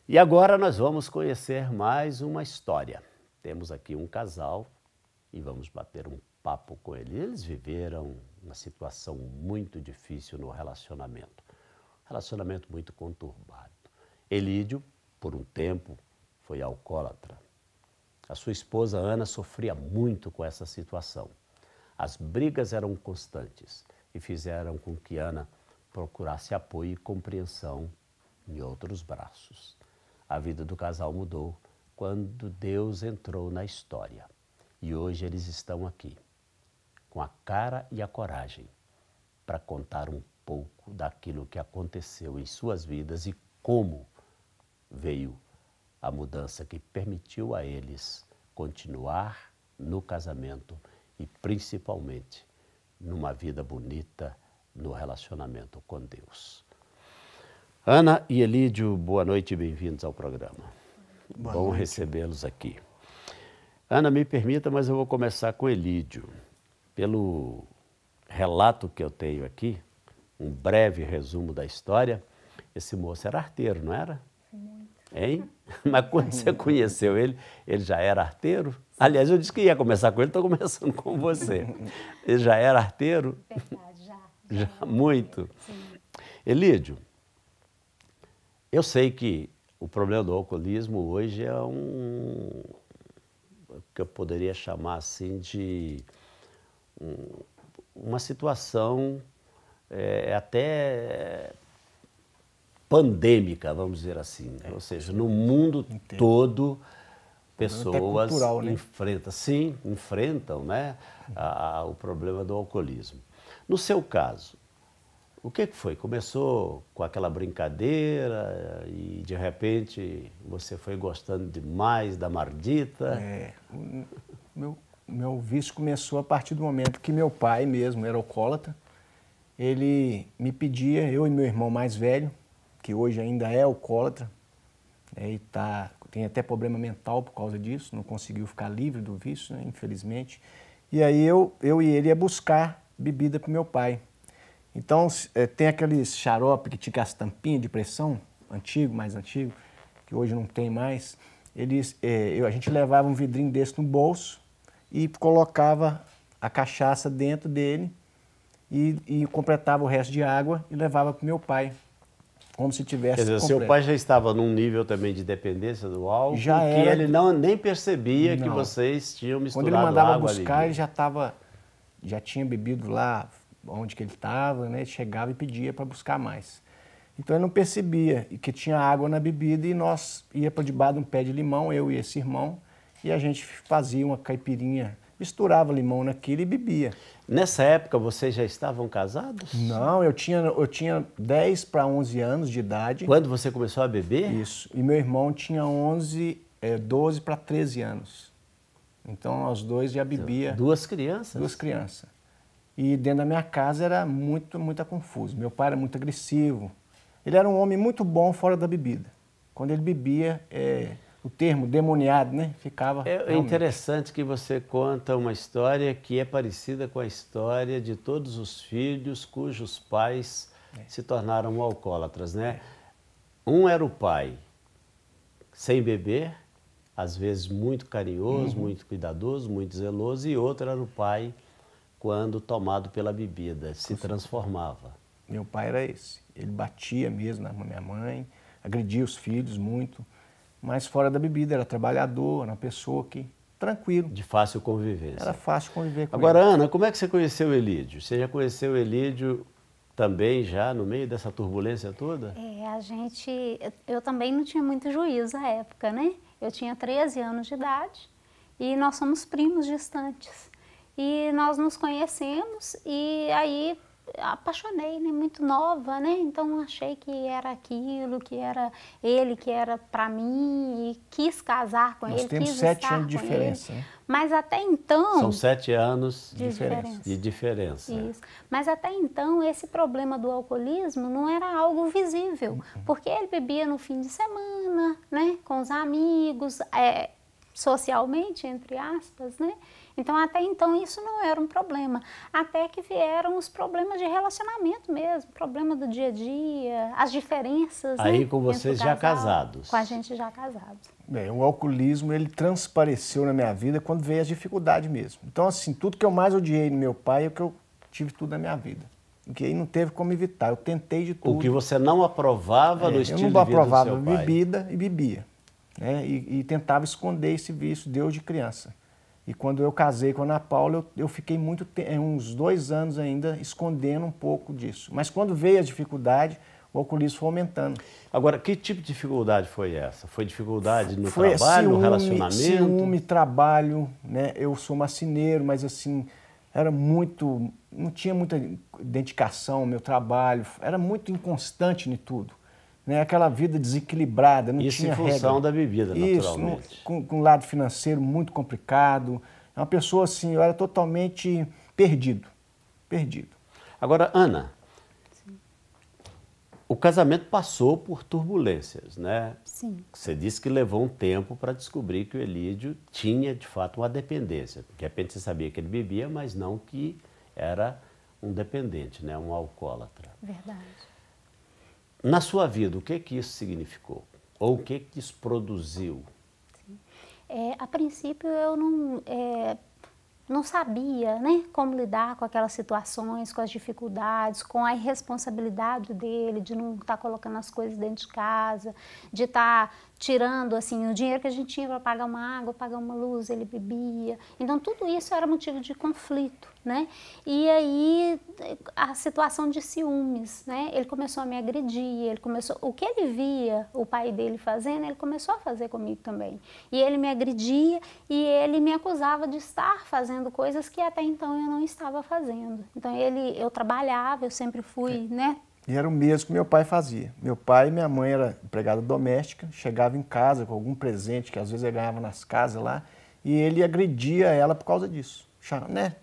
E agora nós vamos conhecer mais uma história. Temos aqui um casal e vamos bater um papo com eles. Eles viveram uma situação muito difícil no relacionamento. Relacionamento muito conturbado. Elídio, por um tempo, foi alcoólatra. A sua esposa Ana sofria muito com essa situação. As brigas eram constantes e fizeram com que Ana procurasse apoio e compreensão em outros braços. A vida do casal mudou quando Deus entrou na história. E hoje eles estão aqui, com a cara e a coragem, para contar um pouco daquilo que aconteceu em suas vidas e como veio a mudança que permitiu a eles continuar no casamento e principalmente numa vida bonita no relacionamento com Deus. Ana e Elídio, boa noite e bem-vindos ao programa. Bom recebê-los aqui. Ana, me permita, mas eu vou começar com Elídio. Pelo relato que eu tenho aqui, um breve resumo da história, esse moço era arteiro, não era? Muito. Hein? Mas quando você conheceu ele, ele já era arteiro? Aliás, eu disse que ia começar com ele, estou começando com você. Ele já era arteiro? Verdade, já. Já, muito. Sim. Elídio, eu sei que o problema do alcoolismo hoje é o que eu poderia chamar assim de uma situação até pandêmica, vamos dizer assim. Ou seja, no mundo todo, pessoas cultural, né? enfrentam, né, o problema do alcoolismo. No seu caso, o que foi? Começou com aquela brincadeira e, de repente, você foi gostando demais da mardita? O meu vício começou a partir do momento que meu pai mesmo era alcoólatra. Ele me pedia, eu e meu irmão mais velho, que hoje ainda é alcoólatra, e tem até problema mental por causa disso, não conseguiu ficar livre do vício, né, infelizmente. E aí eu e ele ia buscar bebida para o meu pai. Então, tem aqueles xarope que tinha as tampinhas de pressão, mais antigo, que hoje não tem mais. A gente levava um vidrinho desse no bolso e colocava a cachaça dentro dele e completava o resto de água e levava para o meu pai, como se tivesse Quer dizer, completo. seu pai já estava num nível também de dependência do álcool, Já que era. ele nem percebia que vocês tinham misturado Quando ele mandava água buscar, ali. ele já tinha bebido lá onde que ele estava, né? Ele chegava e pedia para buscar mais. Então ele não percebia que tinha água na bebida e nós ia para debaixo de um pé de limão, eu e esse irmão, e a gente fazia uma caipirinha, misturava limão naquilo e bebia. Nessa época vocês já estavam casados? Não, eu tinha 10 para 11 anos de idade. Quando você começou a beber? Isso. E meu irmão tinha 12 para 13 anos. Então nós dois já bebia. Duas crianças? Duas crianças. E dentro da minha casa era muito confuso. Meu pai era muito agressivo. Ele era um homem muito bom fora da bebida. Quando ele bebia, o termo demoniado, né, ficava... É interessante que você conta uma história que é parecida com a história de todos os filhos cujos pais se tornaram alcoólatras, né? Um era o pai sem beber, às vezes muito carinhoso, muito cuidadoso, muito zeloso, e outro era o pai quando tomado pela bebida, se transformava. Meu pai era esse. Ele batia mesmo na minha mãe, agredia os filhos muito, mas fora da bebida, era trabalhador, era uma pessoa que, tranquilo. De fácil convivência. Era fácil conviver com Agora, ele. Ana, como é que você conheceu o Elídio? Você já conheceu o Elídio também já no meio dessa turbulência toda? Eu também não tinha muito juízo à época, né? Eu tinha 13 anos de idade e nós somos primos distantes. E nós nos conhecemos e aí apaixonei, né? Muito nova, né? Então achei que era aquilo, que era ele, que era para mim e quis casar com ele, Nós temos quis 7 estar anos de com diferença, ele. né? Mas até então... São 7 anos de diferença. Isso. Mas até então esse problema do alcoolismo não era algo visível, porque ele bebia no fim de semana, né? Com os amigos, socialmente, entre aspas, né? Então, até então, isso não era um problema. Até que vieram os problemas de relacionamento mesmo, problema do dia a dia, as diferenças, Aí né, com vocês já casados. Com a gente já casados. Bem, o alcoolismo, ele transpareceu na minha vida quando veio as dificuldades mesmo. Então, assim, tudo que eu mais odiei no meu pai é o que eu tive tudo na minha vida. Porque aí não teve como evitar, eu tentei de tudo. O que você não aprovava no estilo de vida do seu pai. Eu não aprovava bebida e bebia. Né? E tentava esconder esse vício desde criança. E quando eu casei com a Ana Paula, eu fiquei uns 2 anos ainda escondendo um pouco disso. Mas quando veio a dificuldade, o alcoolismo foi aumentando. Agora, que tipo de dificuldade foi essa? Foi dificuldade no trabalho, no relacionamento? Ciúme, trabalho, né? Eu sou marceneiro, mas assim, não tinha muita dedicação ao meu trabalho, era muito inconstante em tudo. Né? Aquela vida desequilibrada, não tinha regra. Isso em função da bebida, naturalmente. Isso, com um lado financeiro muito complicado. É uma pessoa assim, eu era totalmente perdido. Agora, Ana, o casamento passou por turbulências, né? Sim. Você disse que levou um tempo para descobrir que o Elídio tinha, de fato, uma dependência. De repente você sabia que ele bebia, mas não que era um dependente, né? Um alcoólatra. Verdade. Na sua vida, o que isso significou? Ou o que isso produziu? A princípio, eu não sabia, né, como lidar com aquelas situações, com as dificuldades, com a irresponsabilidade dele, de não estar colocando as coisas dentro de casa, de estar tirando assim, o dinheiro que a gente tinha para pagar uma água, pagar uma luz, ele bebia. Então, tudo isso era motivo de conflito, né? E aí, a situação de ciúmes, né? Ele começou a me agredir, o que ele via o pai dele fazendo, ele começou a fazer comigo também. E ele me agredia e ele me acusava de estar fazendo coisas que até então eu não estava fazendo. Então, eu trabalhava, eu sempre fui, né? E era o mesmo que meu pai fazia. Meu pai e minha mãe eram empregada doméstica, chegava em casa com algum presente que às vezes ele ganhava nas casas lá, e ele agredia ela por causa disso. Né?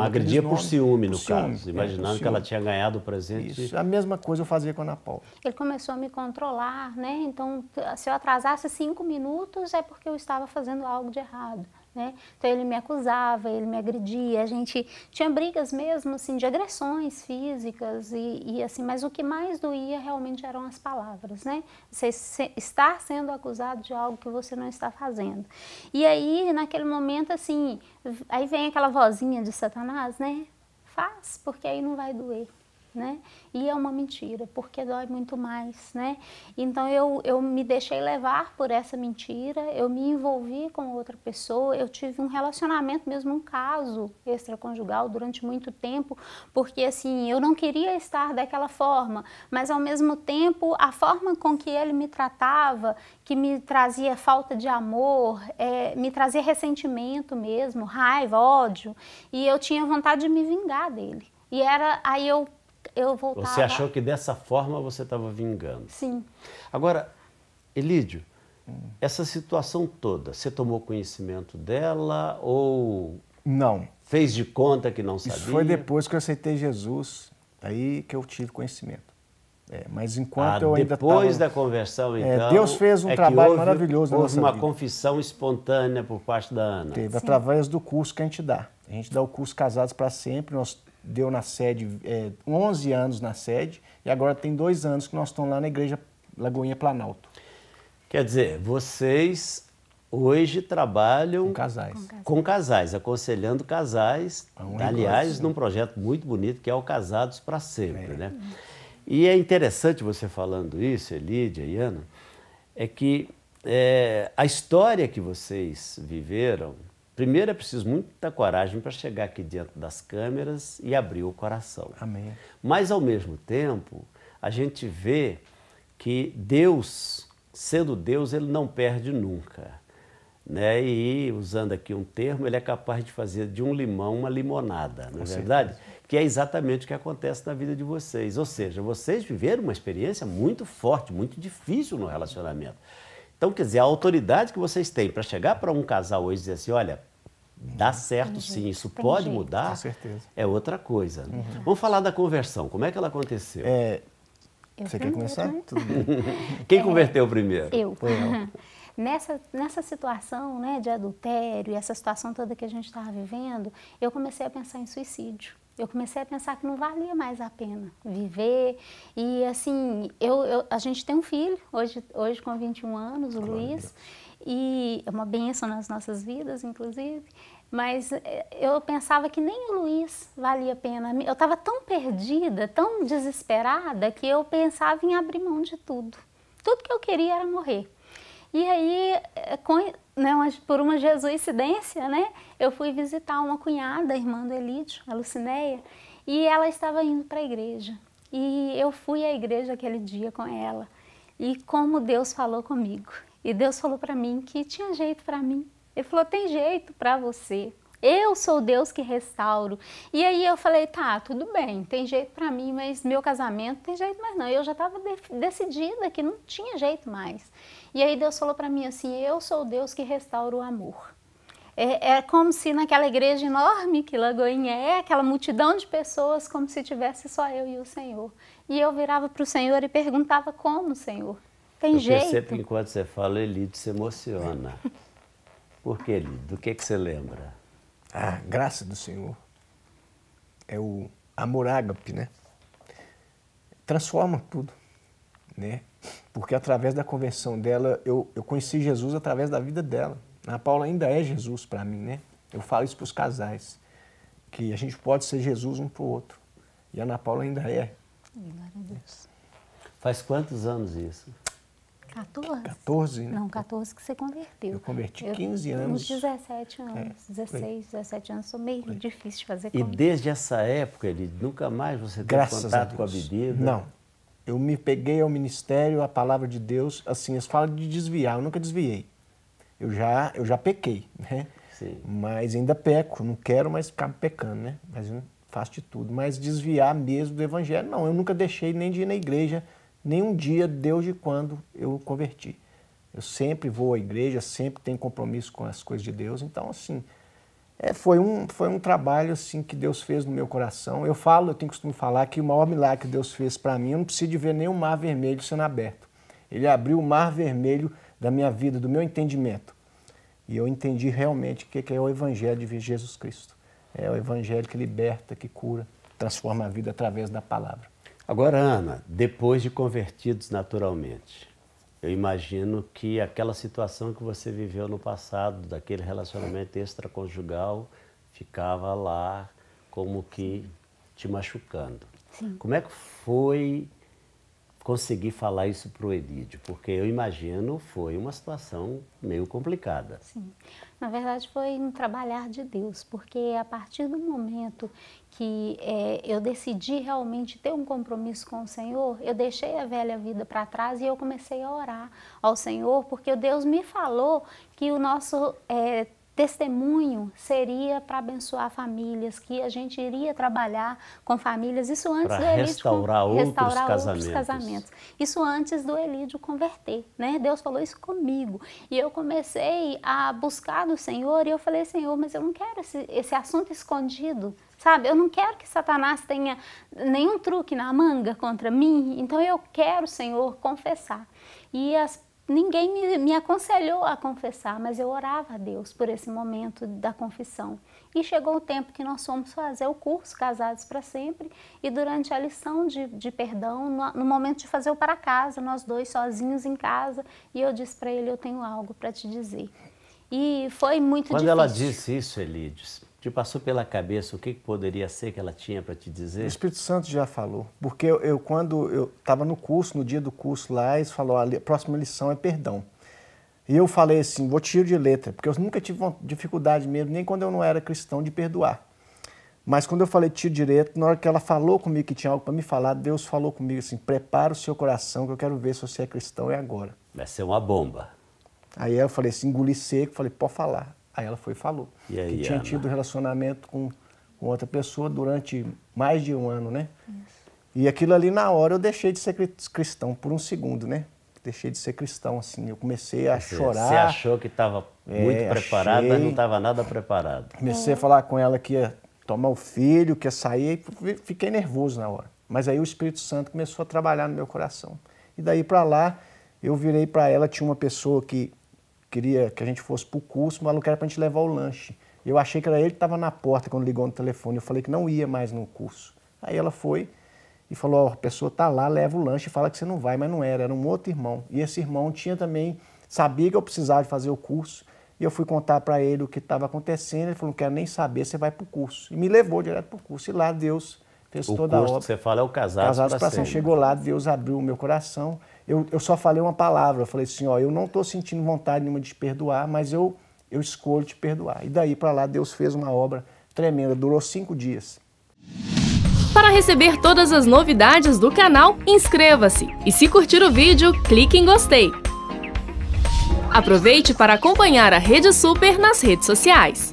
Agredia por ciúme, no caso, imaginando que ela tinha ganhado o presente. Isso, a mesma coisa eu fazia com a Ana Paula. Ele começou a me controlar, né? Então, se eu atrasasse 5 minutos é porque eu estava fazendo algo de errado. Né? Então ele me acusava, ele me agredia, a gente tinha brigas mesmo, assim, de agressões físicas e assim, mas o que mais doía realmente eram as palavras, né? Você estar sendo acusado de algo que você não está fazendo. E aí, naquele momento, assim, aí vem aquela vozinha de Satanás, né? Faz, porque aí não vai doer. Né? E é uma mentira, porque dói muito mais, né? Então eu me deixei levar por essa mentira, eu me envolvi com outra pessoa, eu tive um relacionamento mesmo, um caso extraconjugal durante muito tempo, porque assim, eu não queria estar daquela forma, mas ao mesmo tempo a forma com que ele me tratava, que me trazia falta de amor, me trazia ressentimento mesmo, raiva, ódio, e eu tinha vontade de me vingar dele. E aí eu voltava... Você achou que dessa forma você estava vingando? Sim. Agora, Elídio, essa situação toda, você tomou conhecimento dela ou... Não. Fez de conta que não sabia? Isso foi depois que eu aceitei Jesus, aí que eu tive conhecimento. Mas enquanto eu ainda estava... Depois da conversão, então... Deus fez um trabalho maravilhoso na nossa vida. Houve uma confissão espontânea por parte da Ana. Teve, através do curso que a gente dá. A gente dá o curso Casados para Sempre, nós deu na sede, 11 anos na sede, e agora tem 2 anos que nós estamos lá na Igreja Lagoinha Planalto. Quer dizer, vocês hoje trabalham com casais, aconselhando casais, aliás, num projeto muito bonito que é o Casados para Sempre, né? E é interessante você falando isso, Elídia e Ana, é que a história que vocês viveram, primeiro é preciso muita coragem para chegar aqui diante das câmeras e abrir o coração. Amém. Mas, ao mesmo tempo, a gente vê que Deus, sendo Deus, Ele não perde nunca. Né? E, usando aqui um termo, Ele é capaz de fazer de um limão uma limonada, não é verdade? Que é exatamente o que acontece na vida de vocês. Ou seja, vocês viveram uma experiência muito forte, muito difícil no relacionamento. Então, quer dizer, a autoridade que vocês têm para chegar para um casal hoje e dizer assim, olha, dá certo sim, isso pode mudar, com certeza. É outra coisa. Vamos falar da conversão, como é que ela aconteceu? Você quer começar? Né? Tudo bem. Quem converteu primeiro? Eu. Foi eu. Nessa situação, né, de adultério, essa situação toda que a gente estava vivendo, eu comecei a pensar em suicídio. Eu comecei a pensar que não valia mais a pena viver. E assim, a gente tem um filho, hoje com 21 anos, o Luiz, e é uma bênção nas nossas vidas, inclusive. Mas eu pensava que nem o Luiz valia a pena. Eu estava tão perdida, tão desesperada, que eu pensava em abrir mão de tudo. Tudo que eu queria era morrer. E aí, por uma jesuicidência, né, eu fui visitar uma cunhada, a irmã do Elídio, a Lucinéia, e ela estava indo para a igreja. E eu fui à igreja aquele dia com ela. E como Deus falou comigo. E Deus falou para mim que tinha jeito para mim. Ele falou, tem jeito para você. Eu sou Deus que restauro. E aí eu falei, tá, tudo bem, tem jeito para mim, mas meu casamento tem jeito mais não. Eu já estava decidida que não tinha jeito mais. E aí Deus falou para mim assim, eu sou Deus que restaura o amor. É como se naquela igreja enorme que Lagoinha é, aquela multidão de pessoas, como se tivesse só eu e o Senhor. E eu virava para o Senhor e perguntava, como, Senhor? Tem jeito? Eu percebo que enquanto você fala, Elídio se emociona. Por que, Elídio? Do que você lembra? A graça do Senhor é o amor ágape, né? Transforma tudo, né? Porque através da conversão dela, eu conheci Jesus através da vida dela. A Ana Paula ainda é Jesus para mim, né? Eu falo isso para os casais, que a gente pode ser Jesus um para o outro. E a Ana Paula ainda é. Glória a Deus. Faz quantos anos isso? 14? 14, né? Não, 14 que você converteu. Eu converti 15 anos. Uns 17 anos, 16, 17 anos, sou meio difícil de fazer E conta. desde essa época, Elídio, nunca mais você teve Graças a contato com a Deus. bebida? Não. Eu me peguei ao ministério, a palavra de Deus, assim, eles falam de desviar, eu nunca desviei. Eu já pequei, né? Sim. Mas ainda peco, não quero mais ficar pecando, né? Mas eu faço de tudo. Mas desviar mesmo do evangelho, não. Eu nunca deixei nem de ir na igreja, nem um dia, desde quando eu converti. Eu sempre vou à igreja, sempre tenho compromisso com as coisas de Deus. Então, assim, foi um trabalho assim, que Deus fez no meu coração. Eu tenho costume de falar que o maior milagre que Deus fez para mim, eu não preciso de ver nenhum mar vermelho sendo aberto. Ele abriu o mar vermelho da minha vida, do meu entendimento. E eu entendi realmente o que é o evangelho de Jesus Cristo. É o evangelho que liberta, que cura, transforma a vida através da palavra. Agora, Ana, depois de convertidos naturalmente, eu imagino que aquela situação que você viveu no passado, daquele relacionamento extraconjugal, ficava lá como que te machucando. Sim. Como é que foi conseguir falar isso para o Elídio? Porque eu imagino foi uma situação meio complicada. Sim. Na verdade, foi um trabalhar de Deus, porque a partir do momento que eu decidi realmente ter um compromisso com o Senhor, eu deixei a velha vida para trás e eu comecei a orar ao Senhor, porque Deus me falou que o nosso testemunho seria para abençoar famílias, que a gente iria trabalhar com famílias, isso antes do Elídio restaurar outros casamentos. Isso antes do Elídio converter, né? Deus falou isso comigo. E eu comecei a buscar do Senhor e eu falei, Senhor, mas eu não quero esse assunto escondido, sabe? Eu não quero que Satanás tenha nenhum truque na manga contra mim, então eu quero, Senhor, confessar. E ninguém me aconselhou a confessar, mas eu orava a Deus por esse momento da confissão. E chegou o tempo que nós fomos fazer o curso Casados para Sempre, e durante a lição de perdão, no momento de fazer o para casa, nós dois sozinhos em casa, e eu disse para ele, eu tenho algo para te dizer. E foi muito difícil. Quando ela disse isso, Elídio, te passou pela cabeça o que poderia ser que ela tinha para te dizer? O Espírito Santo já falou, porque quando eu estava no curso, no dia do curso lá, eles falaram, a próxima lição é perdão. E eu falei assim, vou tiro de letra, porque eu nunca tive dificuldade mesmo, nem quando eu não era cristão, de perdoar. Mas quando eu falei tiro de letra, na hora que ela falou comigo que tinha algo para me falar, Deus falou comigo assim, prepara o seu coração que eu quero ver se você é cristão, é agora. Vai ser uma bomba. Aí eu falei assim, engoli seco, falei, pode falar. Aí ela foi e falou. E aí, que tinha tido relacionamento com outra pessoa durante mais de um ano, né? Isso. E aquilo ali, na hora, eu deixei de ser cristão por um segundo, né? Deixei de ser cristão, assim. Eu comecei a chorar. Você achou que estava muito preparado, mas não estava nada preparado. Comecei a falar com ela que ia tomar o filho, que ia sair, e fiquei nervoso na hora. Mas aí o Espírito Santo começou a trabalhar no meu coração. E daí para lá, eu virei para ela, tinha uma pessoa que queria que a gente fosse para o curso, o maluco era para a gente levar o lanche. Eu achei que era ele que estava na porta quando ligou no telefone. Eu falei que não ia mais no curso. Aí ela foi e falou, ó, a pessoa tá lá, leva o lanche e fala que você não vai, mas não era um outro irmão. E esse irmão tinha também, sabia que eu precisava de fazer o curso, e eu fui contar para ele o que estava acontecendo, ele falou, não quero nem saber, você vai para o curso. E me levou direto para o curso, e lá Deus fez toda a obra. O curso que você fala é o Casados para Sempre. Chegou lá, Deus abriu o meu coração, eu só falei uma palavra, eu falei assim, ó, eu não estou sentindo vontade nenhuma de te perdoar, mas eu escolho te perdoar. E daí para lá Deus fez uma obra tremenda, durou 5 dias. Para receber todas as novidades do canal, inscreva-se e se curtir o vídeo, clique em gostei. Aproveite para acompanhar a Rede Super nas redes sociais.